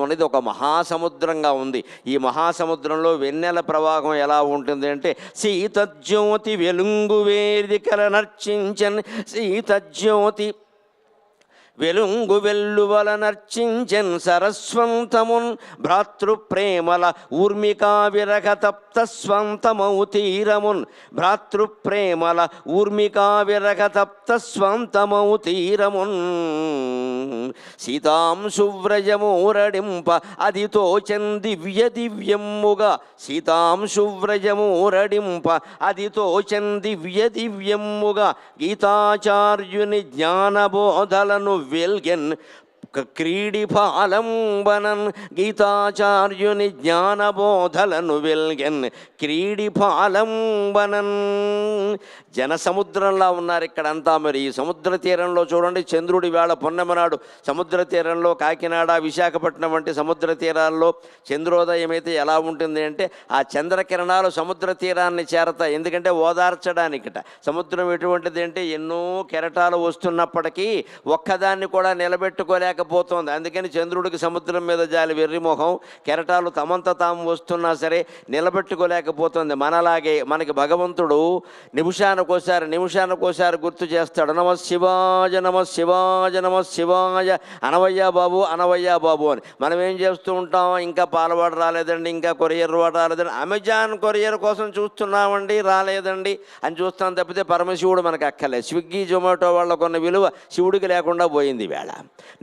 అనేది ఒక మహాసముద్రంగా ఉంది. ఈ మహాసముద్రంలో వెన్నెల ప్రవాహం ఎలా ఉంటుంది అంటే, సీతజ్యోతి వెలుంగు వేదికల నర్చించన్, సీతజ్యోతి వెలుంగు వెల్లువల నర్చించెన్ సరస్వంతమున్, భ్రాతృప్రేమల ఊర్మికా విరగ తప్త స్వంతమౌ తీరమున్, భ్రాతృప్రేమల ఊర్మికా విరగ తప్త స్వంతమౌ తీరమున్. సీతాంశువ్రజమూరడింప అది తోచెన్ దివ్య దివ్యమ్ముగా, సీతాంశువ్రజమూరడింప అది తోచెన్ దివ్య దివ్యమ్ముగా, గీతాచార్యుని జ్ఞానబోధలను వెల్గెన్ క్రీడిఫాలంబనన్, గీతాచార్యుని జ్ఞానబోధలను వెల్గెన్ క్రీడిఫాలంబనన్. జనసముద్రంలా ఉన్నారు ఇక్కడంతా. మరి ఈ సముద్ర తీరంలో చూడండి, చంద్రుడి వేళ పొన్నమనాడు సముద్ర తీరంలో కాకినాడ, విశాఖపట్నం వంటి సముద్ర తీరాల్లో చంద్రోదయం అయితే ఎలా ఉంటుంది అంటే, ఆ చంద్రకిరణాలు సముద్ర తీరాన్ని చేరతాయి. ఎందుకంటే ఓదార్చడానికిట. సముద్రం ఎటువంటిది అంటే, ఎన్నో కెరటాలు వస్తున్నప్పటికీ ఒక్కదాన్ని కూడా నిలబెట్టుకోలేకపోతుంది. అందుకని చంద్రుడికి సముద్రం మీద జాలి, వెర్రిమొహం, కెరటాలు తమంత తాము వస్తున్నా సరే నిలబెట్టుకోలేకపోతుంది. మనలాగే మనకి భగవంతుడు నిమిషానికోసారి గుర్తు చేస్తాడు. నమ శివాయ నమ శివాయ నమ శివాయ, అనవయ్యా బాబు అనవయ్యా బాబు అని. మనం ఏం చేస్తూ ఉంటాం, ఇంకా పాలవాడు రాలేదండి, ఇంకా కొరియర్ వాడు రాలేదండి, అమెజాన్ కొరియర్ కోసం చూస్తున్నామండి, రాలేదండి అని చూస్తాం తప్పితే పరమశివుడు మనకు అక్కర్లేదు. స్విగ్గీ జొమాటో వాళ్ళ కొన్న విలువ శివుడికి లేకుండా పోయింది వేళ.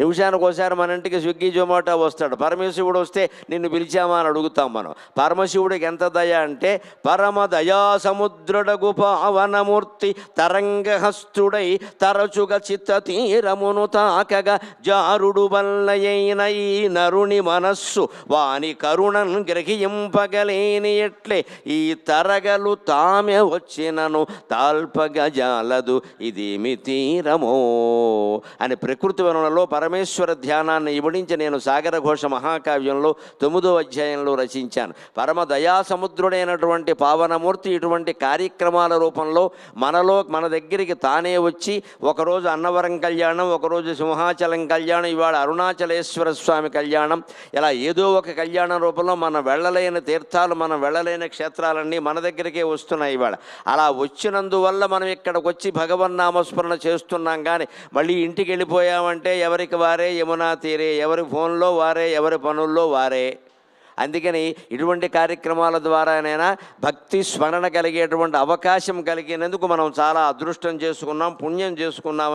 నిమిషానికోసారి మన ఇంటికి స్విగ్గీ జొమాటో వస్తాడు. పరమశివుడు వస్తే నిన్ను పిలిచామా అని అడుగుతాం మనం. పరమశివుడికి ఎంత దయ అంటే, పరమ దయా సముద్రుడగు పావనమూర్తి తరంగహస్తుడై తరచుగా చిత్త తీరమును తాకగా, జారుడు వల్లయైన ఈ నరుని మనస్సు వాని కరుణను గ్రహింపగలేని ఎట్లే, ఈ తరగలు తామె వచ్చినను తాల్పగా జాలదు ఇదేమి తీరమో అని ప్రకృతి వనరులలో పరమేశ్వర ధ్యానాన్ని ఇవడించి నేను సాగరఘోష మహాకావ్యంలో 9వ అధ్యాయంలో రచించాను. పరమ దయాసముద్రుడైనటువంటి పావనమూర్తి ఇటువంటి కార్యక్రమాల రూపంలో మన దగ్గరికి తానే వచ్చి, ఒకరోజు అన్నవరం కళ్యాణం, ఒకరోజు సింహాచలం కళ్యాణం, ఇవాళ అరుణాచలేశ్వర స్వామి కళ్యాణం, ఇలా ఏదో ఒక కళ్యాణం రూపంలో మనం వెళ్ళలేని తీర్థాలు, మనం వెళ్ళలేని క్షేత్రాలన్నీ మన దగ్గరికే వస్తున్నాయి ఇవాళ. అలా వచ్చినందువల్ల మనం ఇక్కడికి వచ్చి భగవన్నామస్మరణ చేస్తున్నాం. కానీ మళ్ళీ ఇంటికి వెళ్ళిపోయామంటే ఎవరికి వారే యమునా తీరే, ఎవరి ఫోన్లో వారే, ఎవరి పనుల్లో వారే. అందుకని ఇటువంటి కార్యక్రమాల ద్వారానైనా భక్తి స్మరణ కలిగేటువంటి అవకాశం కలిగినందుకు మనం చాలా అదృష్టం చేసుకున్నాం, పుణ్యం చేసుకున్నాం.